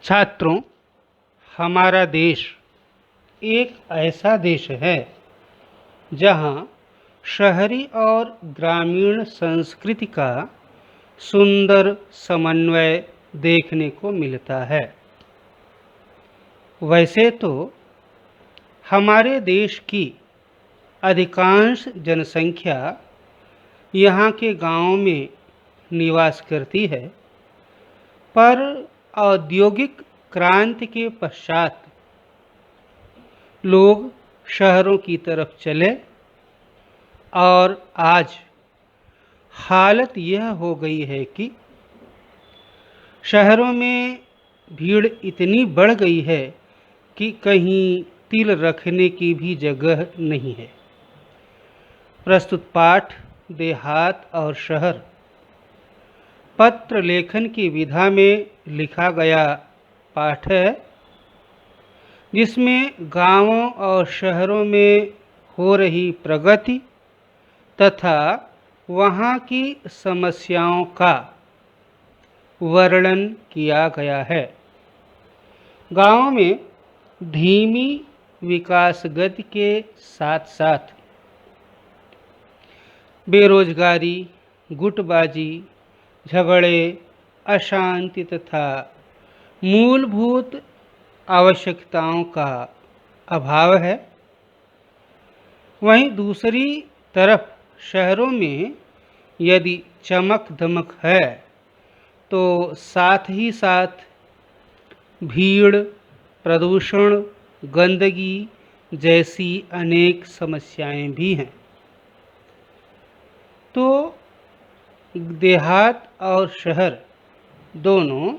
छात्रों, हमारा देश एक ऐसा देश है जहाँ शहरी और ग्रामीण संस्कृति का सुंदर समन्वय देखने को मिलता है। वैसे तो हमारे देश की अधिकांश जनसंख्या यहाँ के गांवों में निवास करती है, पर औद्योगिक क्रांति के पश्चात लोग शहरों की तरफ चले और आज हालत यह हो गई है कि शहरों में भीड़ इतनी बढ़ गई है कि कहीं तिल रखने की भी जगह नहीं है। प्रस्तुत पाठ देहात और शहर पत्र लेखन की विधा में लिखा गया पाठ है, जिसमें गांवों और शहरों में हो रही प्रगति तथा वहाँ की समस्याओं का वर्णन किया गया है। गांवों में धीमी विकास गति के साथ साथ बेरोजगारी, गुटबाजी, झगड़े, अशांति तथा मूलभूत आवश्यकताओं का अभाव है। वहीं दूसरी तरफ शहरों में यदि चमक दमक है तो साथ ही साथ भीड़, प्रदूषण, गंदगी जैसी अनेक समस्याएं भी हैं। तो देहात और शहर दोनों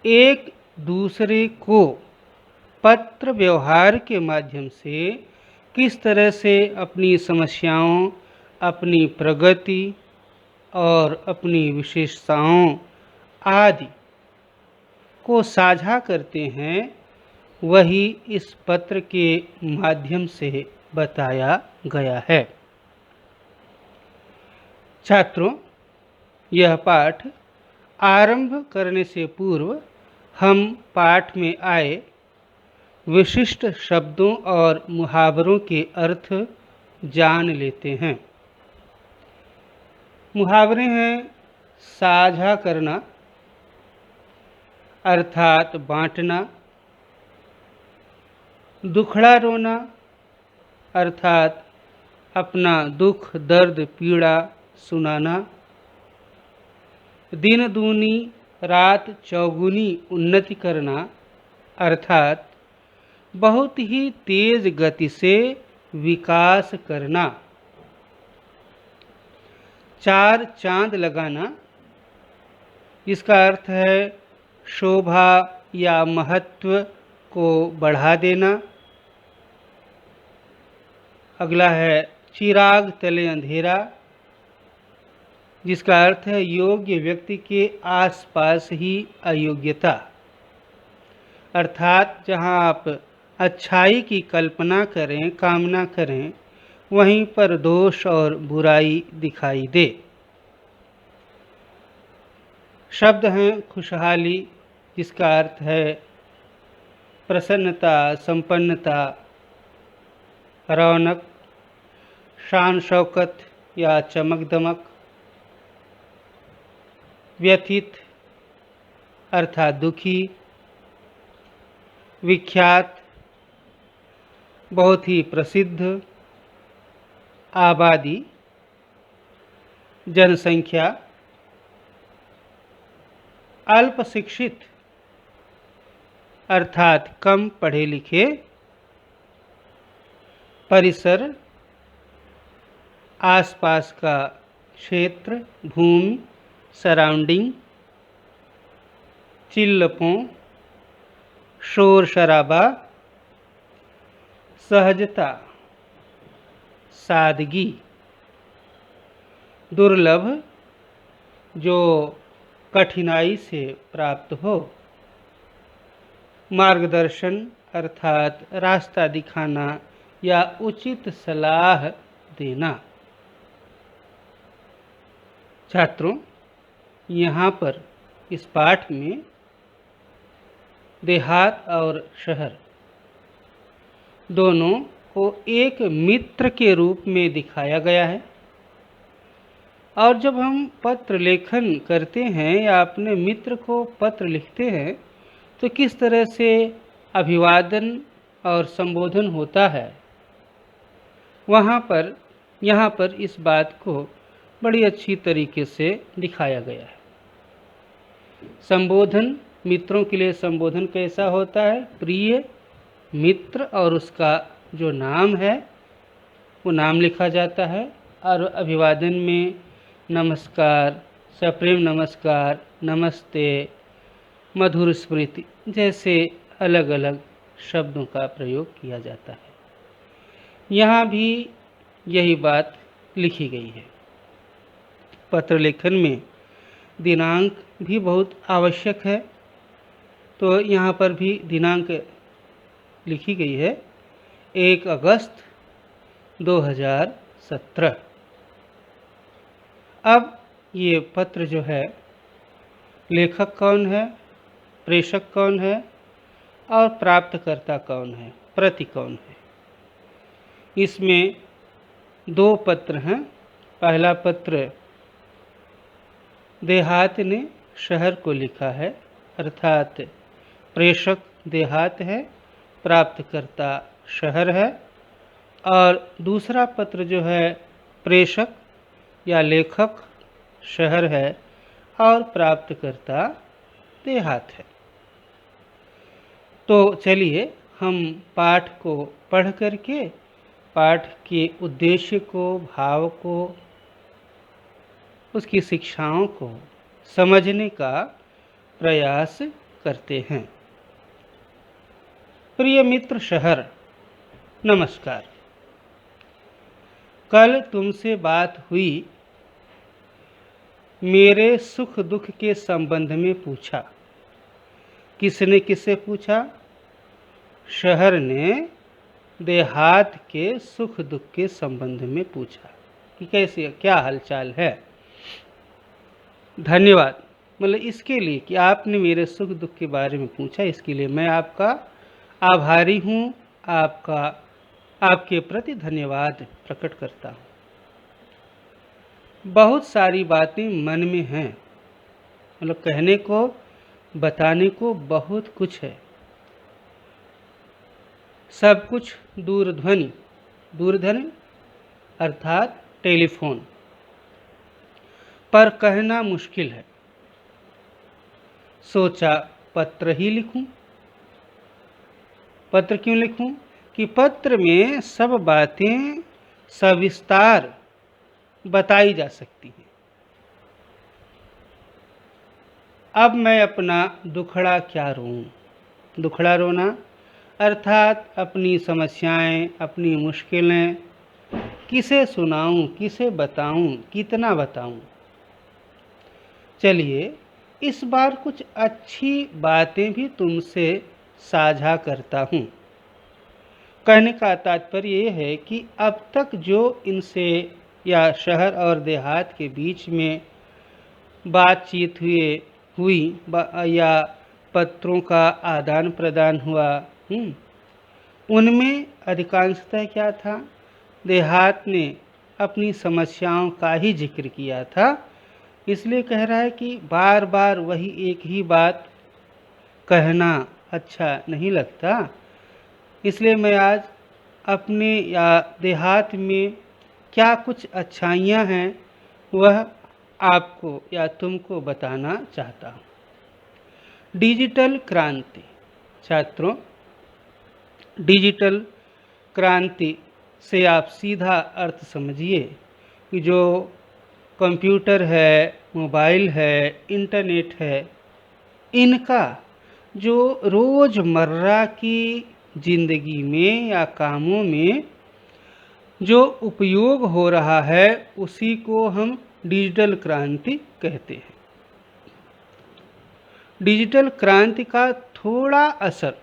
एक दूसरे को पत्र व्यवहार के माध्यम से किस तरह से अपनी समस्याओं, अपनी प्रगति और अपनी विशेषताओं आदि को साझा करते हैं, वही इस पत्र के माध्यम से बताया गया है। छात्रों, यह पाठ आरंभ करने से पूर्व हम पाठ में आए विशिष्ट शब्दों और मुहावरों के अर्थ जान लेते हैं। मुहावरे हैं साझा करना अर्थात बांटना, दुखड़ा रोना अर्थात अपना दुख, दर्द, पीड़ा सुनाना, दिन दूनी रात चौगुनी उन्नति करना अर्थात बहुत ही तेज गति से विकास करना, चार चांद लगाना, इसका अर्थ है शोभा या महत्व को बढ़ा देना। अगला है चिराग तले अंधेरा, जिसका अर्थ है योग्य व्यक्ति के आसपास ही अयोग्यता, अर्थात जहां आप अच्छाई की कल्पना करें, कामना करें, वहीं पर दोष और बुराई दिखाई दे। शब्द हैं खुशहाली, जिसका अर्थ है प्रसन्नता, संपन्नता, रौनक, शान शौकत या चमक दमक। व्यथित अर्थात दुखी। विख्यात बहुत ही प्रसिद्ध। आबादी जनसंख्या। अल्प शिक्षित अर्थात कम पढ़े लिखे। परिसर आसपास का क्षेत्र, भूमि, सराउंडिंग। चिल्लपों शोर शराबा। सहजता सादगी। दुर्लभ जो कठिनाई से प्राप्त हो। मार्गदर्शन अर्थात रास्ता दिखाना या उचित सलाह देना। छात्रों, यहाँ पर इस पाठ में देहात और शहर दोनों को एक मित्र के रूप में दिखाया गया है। और जब हम पत्र लेखन करते हैं या अपने मित्र को पत्र लिखते हैं तो किस तरह से अभिवादन और संबोधन होता है, यहाँ पर इस बात को बड़ी अच्छी तरीके से दिखाया गया है। संबोधन, मित्रों के लिए संबोधन कैसा होता है? प्रिय मित्र और उसका जो नाम है वो नाम लिखा जाता है। और अभिवादन में नमस्कार, सप्रेम नमस्कार, नमस्ते, मधुर स्मृति जैसे अलग अलग शब्दों का प्रयोग किया जाता है। यहाँ भी यही बात लिखी गई है। पत्र लेखन में दिनांक भी बहुत आवश्यक है, तो यहाँ पर भी दिनांक लिखी गई है 1 अगस्त 2017। अब ये पत्र जो है, लेखक कौन है, प्रेषक कौन है और प्राप्तकर्ता कौन है, प्रति कौन है। इसमें 2 पत्र हैं। पहला पत्र देहात ने शहर को लिखा है, अर्थात प्रेषक देहात है, प्राप्तकर्ता शहर है। और दूसरा पत्र जो है, प्रेषक या लेखक शहर है और प्राप्तकर्ता देहात है। तो चलिए हम पाठ को पढ़ करके पाठ के उद्देश्य को, भाव को, उसकी शिक्षाओं को समझने का प्रयास करते हैं। प्रिय मित्र शहर, नमस्कार। कल तुमसे बात हुई, मेरे सुख दुख के संबंध में पूछा। किसने किससे पूछा? शहर ने देहात के सुख दुख के संबंध में पूछा कि कैसे, क्या हालचाल है। धन्यवाद, मतलब इसके लिए कि आपने मेरे सुख दुख के बारे में पूछा, इसके लिए मैं आपका आभारी हूँ, आपके प्रति धन्यवाद प्रकट करता हूँ। बहुत सारी बातें मन में हैं, मतलब कहने को, बताने को बहुत कुछ है। सब कुछ दूरध्वनि अर्थात टेलीफोन पर कहना मुश्किल है। सोचा पत्र ही लिखूं। पत्र क्यों लिखूं? कि पत्र में सब बातें सविस्तार बताई जा सकती हैं। अब मैं अपना दुखड़ा क्या रोऊं? दुखड़ा रोना अर्थात अपनी समस्याएं, अपनी मुश्किलें किसे सुनाऊं, किसे बताऊं, कितना बताऊं। चलिए इस बार कुछ अच्छी बातें भी तुमसे साझा करता हूं। कहने का तात्पर्य ये है कि अब तक जो इनसे या शहर और देहात के बीच में बातचीत हुई या पत्रों का आदान प्रदान हुआ, उनमें अधिकांशतः क्या था? देहात ने अपनी समस्याओं का ही जिक्र किया था। इसलिए कह रहा है कि बार बार वही एक ही बात कहना अच्छा नहीं लगता। इसलिए मैं आज अपने या देहात में क्या कुछ अच्छाइयाँ हैं वह आपको या तुमको बताना चाहता हूँ। डिजिटल क्रांति। छात्रों, डिजिटल क्रांति से आप सीधा अर्थ समझिए कि जो कंप्यूटर है, मोबाइल है, इंटरनेट है, इनका जो रोज़मर्रा की ज़िंदगी में या कामों में जो उपयोग हो रहा है उसी को हम डिजिटल क्रांति कहते हैं। डिजिटल क्रांति का थोड़ा असर,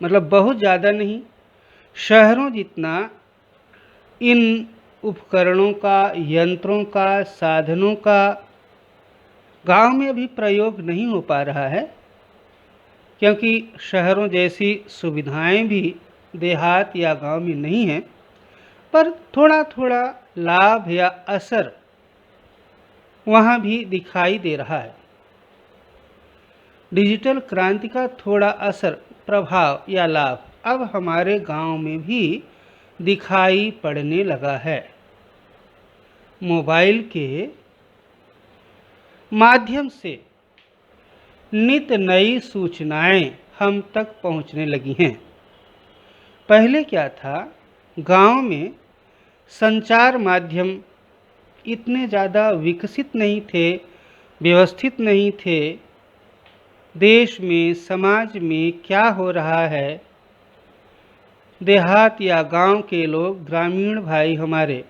मतलब बहुत ज़्यादा नहीं, शहरों जितना इन उपकरणों का, यंत्रों का, साधनों का गांव में अभी प्रयोग नहीं हो पा रहा है। क्योंकि शहरों जैसी सुविधाएं भी देहात या गांव में नहीं हैं, पर थोड़ा थोड़ा लाभ या असर वहाँ भी दिखाई दे रहा है। डिजिटल क्रांति का थोड़ा असर, प्रभाव या लाभ अब हमारे गांव में भी दिखाई पड़ने लगा है। मोबाइल के माध्यम से नित नई सूचनाएं हम तक पहुंचने लगी हैं। पहले क्या था, गांव में संचार माध्यम इतने ज़्यादा विकसित नहीं थे, व्यवस्थित नहीं थे। देश में, समाज में क्या हो रहा है, देहात या गांव के लोग, ग्रामीण भाई हमारे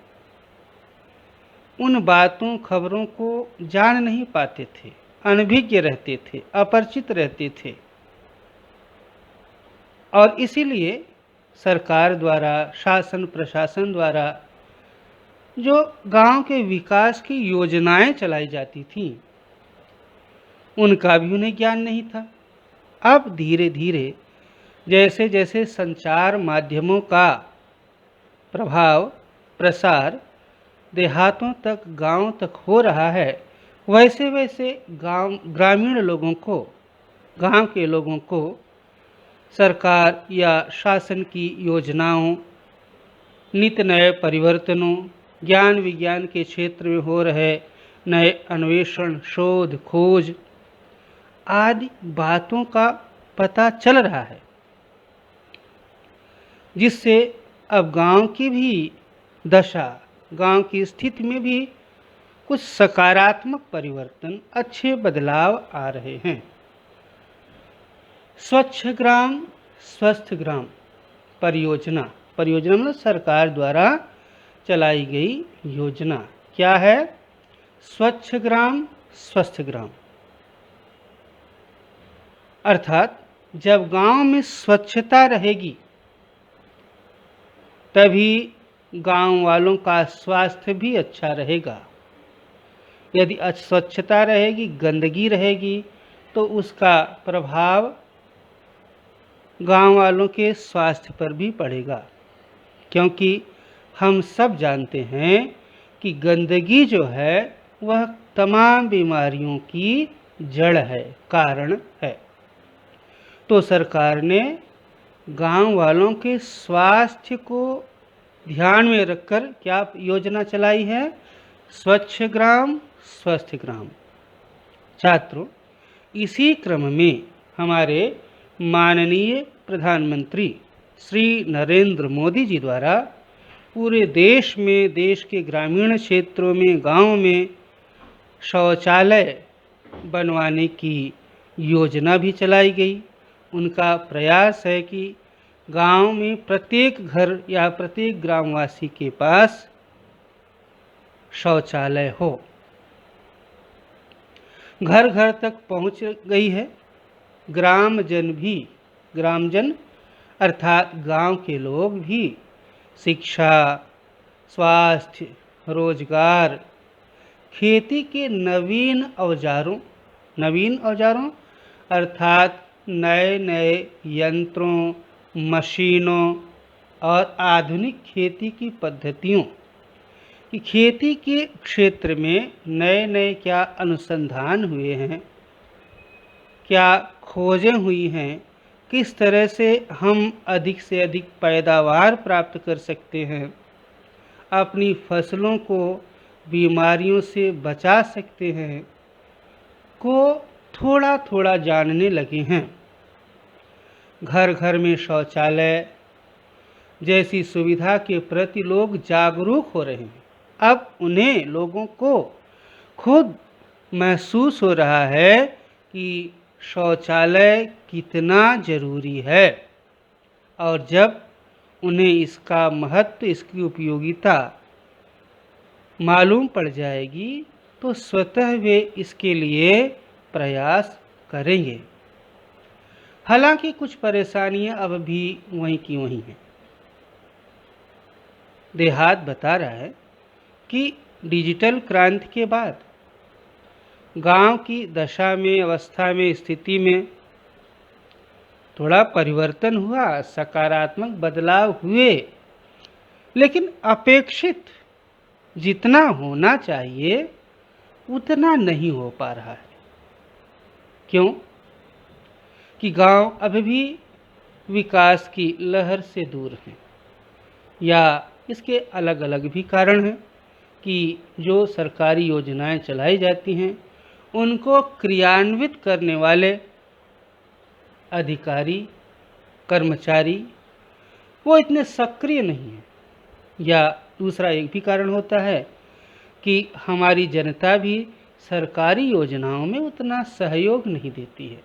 उन बातों, खबरों को जान नहीं पाते थे, अनभिज्ञ रहते थे, अपरिचित रहते थे। और इसीलिए सरकार द्वारा, शासन प्रशासन द्वारा जो गांव के विकास की योजनाएं चलाई जाती थीं, उनका भी उन्हें ज्ञान नहीं था। अब धीरे धीरे जैसे जैसे संचार माध्यमों का प्रभाव, प्रसार देहातों तक, गांव तक हो रहा है, वैसे वैसे ग्रामीण लोगों को, गांव के लोगों को सरकार या शासन की योजनाओं, नित नए परिवर्तनों, ज्ञान विज्ञान के क्षेत्र में हो रहे नए अन्वेषण, शोध, खोज आदि बातों का पता चल रहा है, जिससे अब गांव की भी दशा, गांव की स्थिति में भी कुछ सकारात्मक परिवर्तन, अच्छे बदलाव आ रहे हैं। स्वच्छ ग्राम स्वस्थ ग्राम परियोजना, परियोजना मतलब सरकार द्वारा चलाई गई योजना। क्या है? स्वच्छ ग्राम स्वस्थ ग्राम। अर्थात जब गांव में स्वच्छता रहेगी तभी गांव वालों का स्वास्थ्य भी अच्छा रहेगा। यदि अस्वच्छता रहेगी, गंदगी रहेगी, तो उसका प्रभाव गांव वालों के स्वास्थ्य पर भी पड़ेगा। क्योंकि हम सब जानते हैं कि गंदगी जो है वह तमाम बीमारियों की जड़ है, कारण है। तो सरकार ने गांव वालों के स्वास्थ्य को ध्यान में रखकर क्या योजना चलाई है? स्वच्छ ग्राम स्वस्थ ग्राम। छात्रों, इसी क्रम में हमारे माननीय प्रधानमंत्री श्री नरेंद्र मोदी जी द्वारा पूरे देश में, देश के ग्रामीण क्षेत्रों में, गांव में शौचालय बनवाने की योजना भी चलाई गई। उनका प्रयास है कि गांव में प्रत्येक घर या प्रत्येक ग्रामवासी के पास शौचालय हो। घर घर तक पहुंच गई है। ग्रामजन अर्थात गांव के लोग भी शिक्षा, स्वास्थ्य, रोजगार, खेती के नवीन औजारों अर्थात नए नए यंत्रों, मशीनों और आधुनिक खेती की पद्धतियों कि खेती के क्षेत्र में नए नए क्या अनुसंधान हुए हैं, क्या खोजें हुई हैं, किस तरह से हम अधिक से अधिक पैदावार प्राप्त कर सकते हैं, अपनी फसलों को बीमारियों से बचा सकते हैं, को थोड़ा थोड़ा जानने लगे हैं। घर घर में शौचालय जैसी सुविधा के प्रति लोग जागरूक हो रहे हैं। अब उन्हें, लोगों को खुद महसूस हो रहा है कि शौचालय कितना ज़रूरी है, और जब उन्हें इसका महत्व, इसकी उपयोगिता मालूम पड़ जाएगी तो स्वतः वे इसके लिए प्रयास करेंगे। हालांकि कुछ परेशानियां अब भी वहीं की वहीं हैं। देहात बता रहा है कि डिजिटल क्रांति के बाद गांव की दशा में, अवस्था में, स्थिति में थोड़ा परिवर्तन हुआ, सकारात्मक बदलाव हुए, लेकिन अपेक्षित जितना होना चाहिए उतना नहीं हो पा रहा है। क्यों? कि गांव अभी भी विकास की लहर से दूर हैं, या इसके अलग अलग भी कारण हैं कि जो सरकारी योजनाएं चलाई जाती हैं उनको क्रियान्वित करने वाले अधिकारी, कर्मचारी वो इतने सक्रिय नहीं हैं, या दूसरा एक भी कारण होता है कि हमारी जनता भी सरकारी योजनाओं में उतना सहयोग नहीं देती है।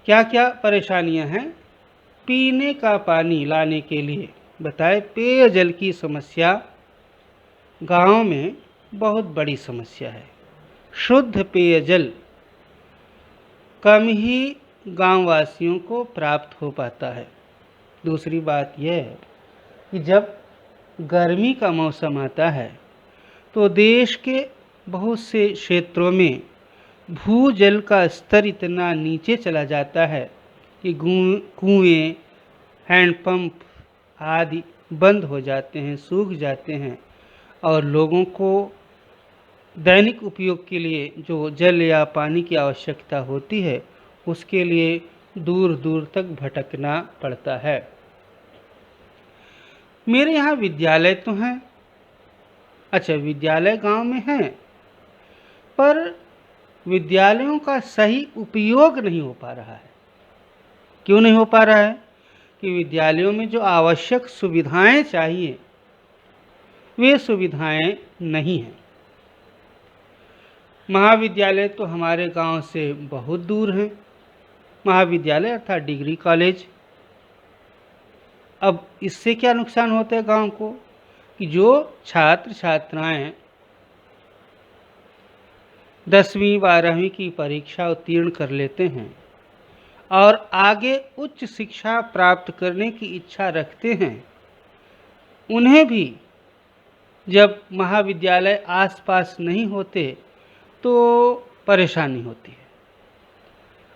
क्या क्या परेशानियां हैं पीने का पानी लाने के लिए? बताए, पेयजल की समस्या गांव में बहुत बड़ी समस्या है। शुद्ध पेयजल कम ही गांव वासियों को प्राप्त हो पाता है। दूसरी बात यह है कि जब गर्मी का मौसम आता है तो देश के बहुत से क्षेत्रों में भूजल का स्तर इतना नीचे चला जाता है कि कुएं, हैंडपंप आदि बंद हो जाते हैं, सूख जाते हैं, और लोगों को दैनिक उपयोग के लिए जो जल या पानी की आवश्यकता होती है उसके लिए दूर दूर तक भटकना पड़ता है। मेरे यहाँ विद्यालय तो हैं, अच्छा विद्यालय गांव में हैं, पर विद्यालयों का सही उपयोग नहीं हो पा रहा है। क्यों नहीं हो पा रहा है? कि विद्यालयों में जो आवश्यक सुविधाएं चाहिए वे सुविधाएं नहीं हैं। महाविद्यालय तो हमारे गांव से बहुत दूर हैं, महाविद्यालय अर्थात डिग्री कॉलेज। अब इससे क्या नुकसान होता है गांव को कि जो छात्र छात्राएं 10वीं 12वीं की परीक्षा उत्तीर्ण कर लेते हैं और आगे उच्च शिक्षा प्राप्त करने की इच्छा रखते हैं, उन्हें भी जब महाविद्यालय आसपास नहीं होते तो परेशानी होती है,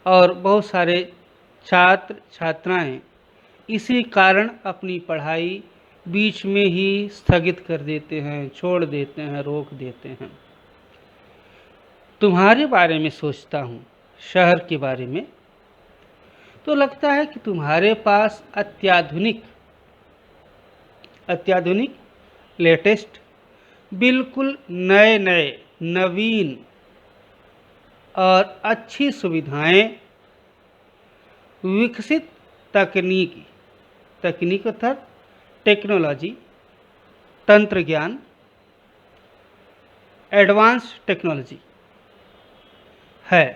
और बहुत सारे छात्र छात्राएं इसी कारण अपनी पढ़ाई बीच में ही स्थगित कर देते हैं, छोड़ देते हैं, रोक देते हैं। तुम्हारे बारे में सोचता हूँ, शहर के बारे में, तो लगता है कि तुम्हारे पास अत्याधुनिक लेटेस्ट, बिल्कुल नए नए नवीन और अच्छी सुविधाएं, विकसित तकनीक अर्थात टेक्नोलॉजी, तंत्र ज्ञान, एडवांस टेक्नोलॉजी है।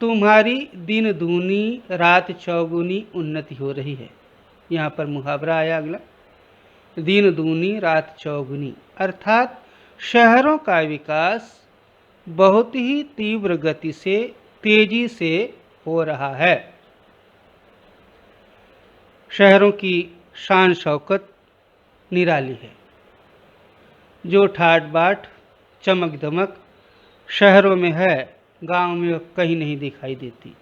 तुम्हारी दिन दूनी रात चौगुनी उन्नति हो रही है। यहाँ पर मुहावरा आया अगला, दिन दूनी रात चौगुनी, अर्थात शहरों का विकास बहुत ही तीव्र गति से, तेजी से हो रहा है। शहरों की शान शौकत निराली है। जो ठाट बाट, चमक दमक शहरों में है, गांव में कहीं नहीं दिखाई देती।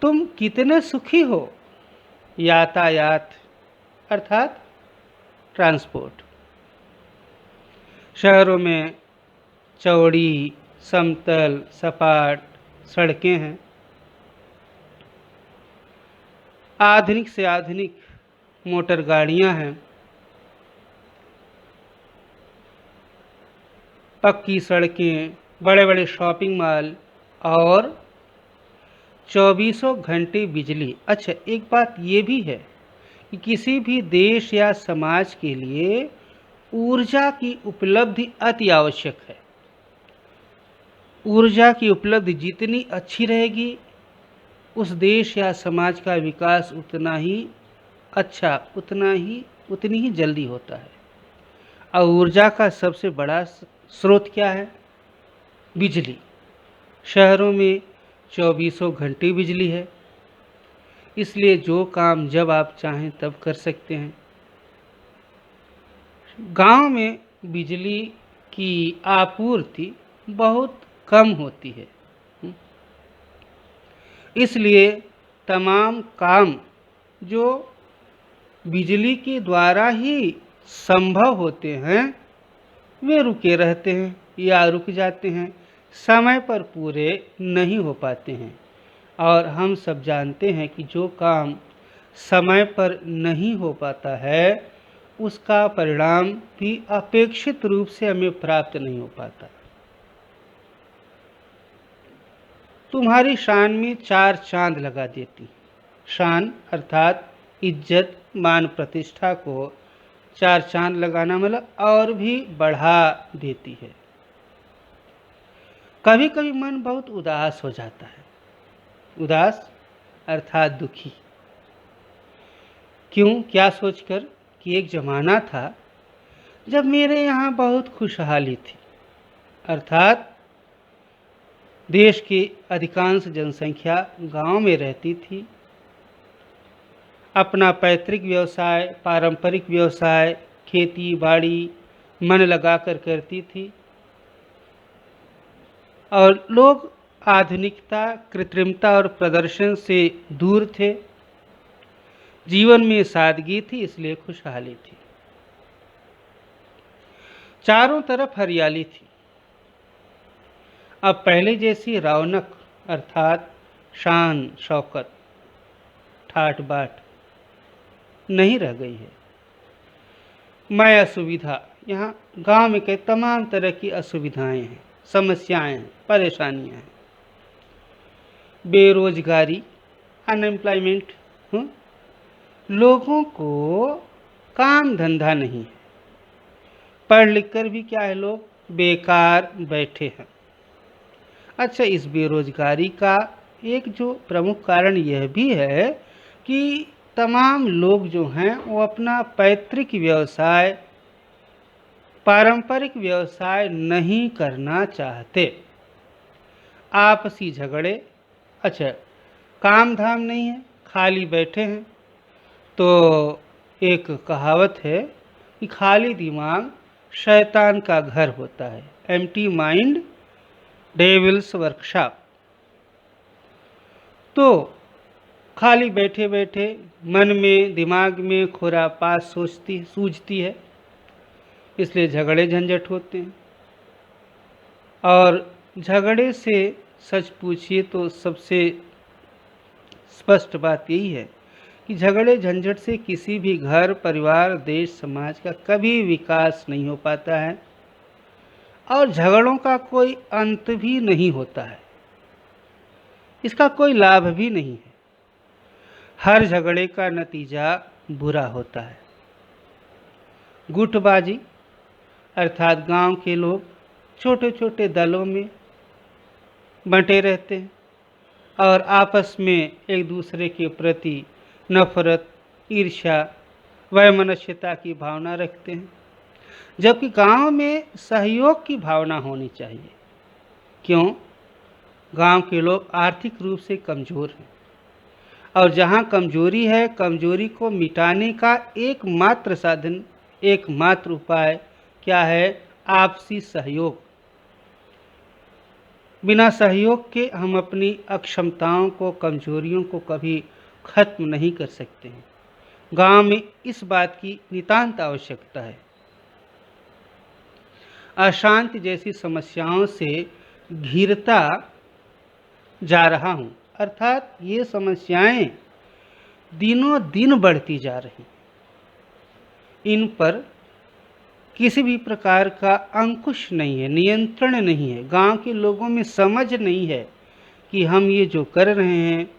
तुम कितने सुखी हो? यातायात अर्थात ट्रांसपोर्ट। शहरों में चौड़ी, समतल, सपाट सड़कें हैं। आधुनिक से आधुनिक मोटर गाड़ियां हैं। पक्की सड़कें, बड़े बड़े शॉपिंग मॉल और 24 घंटे बिजली। अच्छा, एक बात ये भी है कि किसी भी देश या समाज के लिए ऊर्जा की उपलब्धि अति आवश्यक है। ऊर्जा की उपलब्धि जितनी अच्छी रहेगी, उस देश या समाज का विकास उतना ही अच्छा, उतनी ही जल्दी होता है। और ऊर्जा का सबसे बड़ा स्रोत क्या है? बिजली। शहरों में 24 घंटे बिजली है, इसलिए जो काम जब आप चाहें तब कर सकते हैं। गांव में बिजली की आपूर्ति बहुत कम होती है। इसलिए तमाम काम जो बिजली के द्वारा ही संभव होते हैं वे रुके रहते हैं या रुक जाते हैं, समय पर पूरे नहीं हो पाते हैं। और हम सब जानते हैं कि जो काम समय पर नहीं हो पाता है उसका परिणाम भी अपेक्षित रूप से हमें प्राप्त नहीं हो पाता। तुम्हारी शान में 4 चांद लगा देती। शान अर्थात इज्जत मान प्रतिष्ठा को 4 चांद लगाना मतलब और भी बढ़ा देती है। कभी कभी मन बहुत उदास हो जाता है। उदास अर्थात दुखी। क्यों? क्या सोचकर कि एक ज़माना था जब मेरे यहाँ बहुत खुशहाली थी, अर्थात देश की अधिकांश जनसंख्या गांव में रहती थी। अपना पैतृक व्यवसाय, पारंपरिक व्यवसाय, खेती बाड़ी मन लगाकर करती थी और लोग आधुनिकता, कृत्रिमता और प्रदर्शन से दूर थे। जीवन में सादगी थी, इसलिए खुशहाली थी। चारों तरफ हरियाली थी। अब पहले जैसी रौनक अर्थात शान शौकत, ठाट बाट नहीं रह गई है। मैं असुविधा, यहाँ गांव में कई तमाम तरह की असुविधाएं हैं, समस्याएं हैं, परेशानियां हैं। बेरोजगारी, अनएम्प्लॉयमेंट, लोगों को काम धंधा नहीं है। पढ़ लिख कर भी क्या है, लोग बेकार बैठे हैं। अच्छा, इस बेरोजगारी का एक जो प्रमुख कारण यह भी है कि तमाम लोग जो हैं वो अपना पैतृक व्यवसाय, पारंपरिक व्यवसाय नहीं करना चाहते। आपसी झगड़े, अच्छा काम धाम नहीं है, खाली बैठे हैं। तो एक कहावत है कि खाली दिमाग शैतान का घर होता है, एम्प्टी माइंड डेविल्स वर्कशॉप। तो खाली बैठे बैठे मन में, दिमाग में खुरापात सूझती है, इसलिए झगड़े झंझट होते हैं। और झगड़े से सच पूछिए तो सबसे स्पष्ट बात यही है कि झगड़े झंझट से किसी भी घर, परिवार, देश, समाज का कभी विकास नहीं हो पाता है और झगड़ों का कोई अंत भी नहीं होता है, इसका कोई लाभ भी नहीं है। हर झगड़े का नतीजा बुरा होता है। गुटबाजी अर्थात गांव के लोग छोटे छोटे दलों में बंटे रहते हैं और आपस में एक दूसरे के प्रति नफरत, ईर्ष्या, वैमनस्यता की भावना रखते हैं, जबकि गांव में सहयोग की भावना होनी चाहिए। क्यों? गांव के लोग आर्थिक रूप से कमज़ोर हैं और जहां कमजोरी है, कमजोरी को मिटाने का एकमात्र साधन, एकमात्र उपाय क्या है? आपसी सहयोग। बिना सहयोग के हम अपनी अक्षमताओं को, कमजोरियों को कभी खत्म नहीं कर सकते हैं। गांव में इस बात की नितांत आवश्यकता है। अशांति जैसी समस्याओं से घिरता जा रहा हूं, अर्थात ये समस्याएं दिनों दिन बढ़ती जा रही, इन पर किसी भी प्रकार का अंकुश नहीं है, नियंत्रण नहीं है। गांव के लोगों में समझ नहीं है कि हम ये जो कर रहे हैं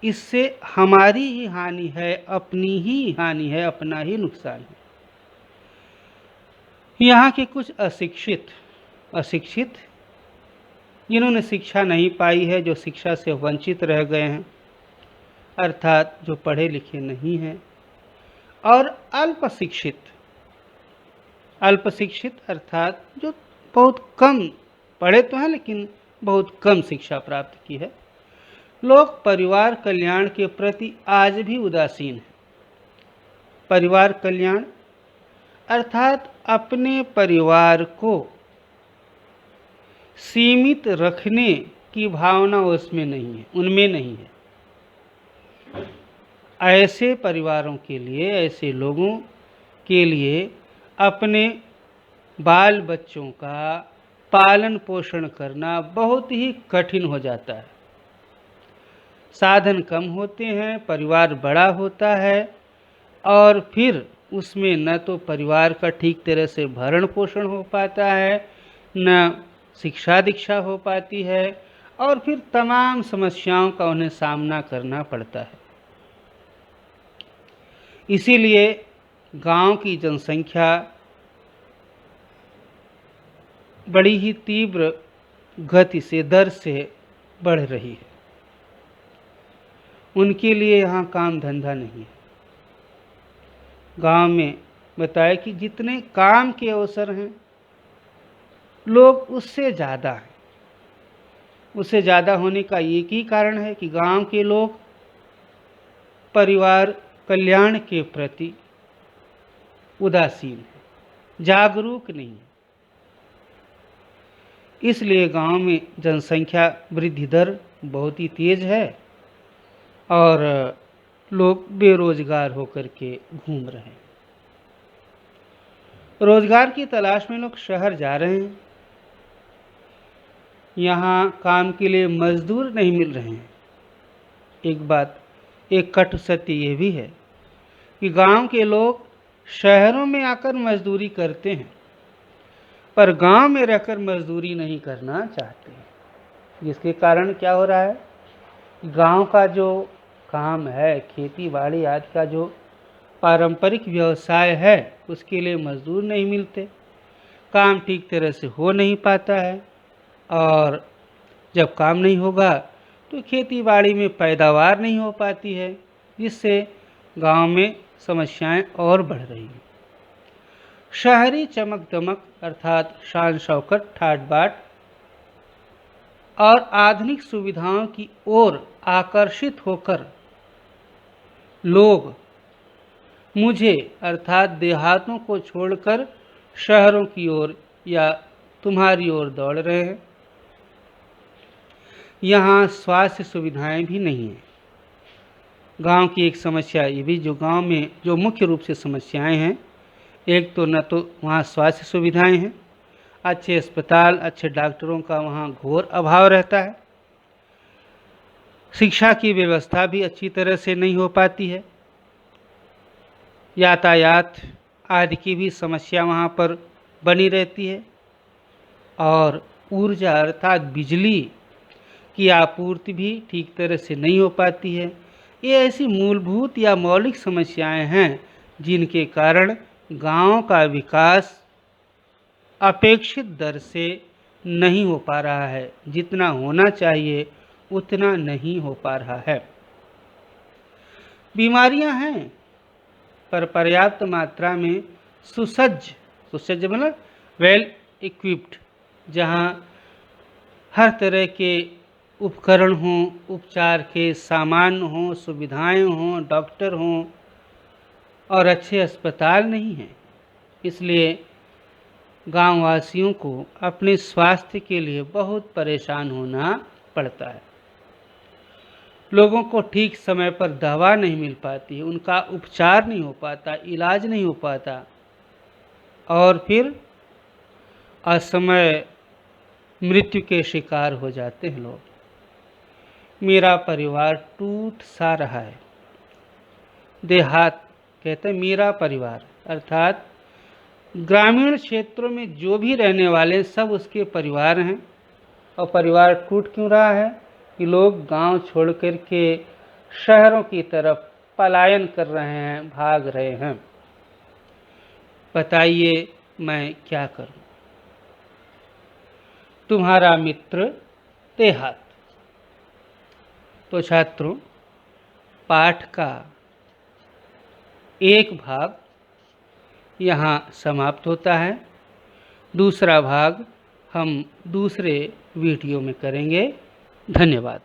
इससे हमारी ही हानि है, अपनी ही हानि है, अपना ही नुकसान है। यहाँ के कुछ अशिक्षित जिन्होंने शिक्षा नहीं पाई है, जो शिक्षा से वंचित रह गए हैं, अर्थात जो पढ़े लिखे नहीं हैं, और अल्पशिक्षित अर्थात जो बहुत कम पढ़े तो हैं लेकिन बहुत कम शिक्षा प्राप्त की है। लोग परिवार कल्याण के प्रति आज भी उदासीन हैं। परिवार कल्याण अर्थात अपने परिवार को सीमित रखने की भावना उसमें नहीं है, उनमें नहीं है। ऐसे परिवारों के लिए, ऐसे लोगों के लिए अपने बाल बच्चों का पालन पोषण करना बहुत ही कठिन हो जाता है। साधन कम होते हैं, परिवार बड़ा होता है और फिर उसमें न तो परिवार का ठीक तरह से भरण पोषण हो पाता है, न शिक्षा दीक्षा हो पाती है और फिर तमाम समस्याओं का उन्हें सामना करना पड़ता है। इसीलिए गांव की जनसंख्या बड़ी ही तीव्र गति से, दर से बढ़ रही है। उनके लिए यहाँ काम धंधा नहीं है। गांव में बताया कि जितने काम के अवसर हैं, लोग उससे ज़्यादा हैं। उससे ज़्यादा होने का एक ही कारण है कि गांव के लोग परिवार कल्याण के प्रति उदासीन हैं, जागरूक नहीं है। इसलिए गांव में जनसंख्या वृद्धि दर बहुत ही तेज है और लोग बेरोजगार होकर के घूम रहे हैं। रोजगार की तलाश में लोग शहर जा रहे हैं। यहाँ काम के लिए मजदूर नहीं मिल रहे हैं। एक कटु सत्य ये भी है कि गांव के लोग शहरों में आकर मजदूरी करते हैं, पर गांव में रहकर मजदूरी नहीं करना चाहते हैं। जिसके कारण क्या हो रहा है, गांव का जो काम है, खेती बाड़ी आदि का जो पारंपरिक व्यवसाय है, उसके लिए मजदूर नहीं मिलते, काम ठीक तरह से हो नहीं पाता है और जब काम नहीं होगा तो खेती बाड़ी में पैदावार नहीं हो पाती है, जिससे गांव में समस्याएं और बढ़ रही हैं। शहरी चमक दमक अर्थात शान शौकत, ठाट बाट और आधुनिक सुविधाओं की ओर आकर्षित होकर लोग मुझे अर्थात देहातों को छोड़कर शहरों की ओर या तुम्हारी ओर दौड़ रहे हैं। यहाँ स्वास्थ्य सुविधाएं भी नहीं हैं। गांव की एक समस्या ये भी, जो गांव में जो मुख्य रूप से समस्याएं हैं, एक तो न तो वहाँ स्वास्थ्य सुविधाएं हैं, अच्छे अस्पताल, अच्छे डॉक्टरों का वहाँ घोर अभाव रहता है। शिक्षा की व्यवस्था भी अच्छी तरह से नहीं हो पाती है। यातायात आदि की भी समस्या वहाँ पर बनी रहती है और ऊर्जा अर्थात बिजली की आपूर्ति भी ठीक तरह से नहीं हो पाती है। ये ऐसी मूलभूत या मौलिक समस्याएं हैं जिनके कारण गांव का विकास अपेक्षित दर से नहीं हो पा रहा है। जितना होना चाहिए उतना नहीं हो पा रहा है। बीमारियां हैं, पर पर्याप्त मात्रा में सुसज्ज मतलब वेल इक्विप्ड, जहां हर तरह के उपकरण हों, उपचार के सामान हों, सुविधाएं हों, डॉक्टर हों और अच्छे अस्पताल नहीं हैं। इसलिए गांव वासियों को अपने स्वास्थ्य के लिए बहुत परेशान होना पड़ता है। लोगों को ठीक समय पर दवा नहीं मिल पाती, उनका उपचार नहीं हो पाता, इलाज नहीं हो पाता और फिर असमय मृत्यु के शिकार हो जाते हैं लोग। मेरा परिवार टूट सा रहा है। देहात कहते हैं मेरा परिवार, अर्थात ग्रामीण क्षेत्रों में जो भी रहने वाले हैं सब उसके परिवार हैं। और परिवार टूट क्यों रहा है कि लोग गांव छोड़ कर के शहरों की तरफ पलायन कर रहे हैं, भाग रहे हैं। बताइए मैं क्या करूं? तुम्हारा मित्र देहात। तो छात्रों, पाठ का एक भाग यहाँ समाप्त होता है। दूसरा भाग हम दूसरे वीडियो में करेंगे। धन्यवाद।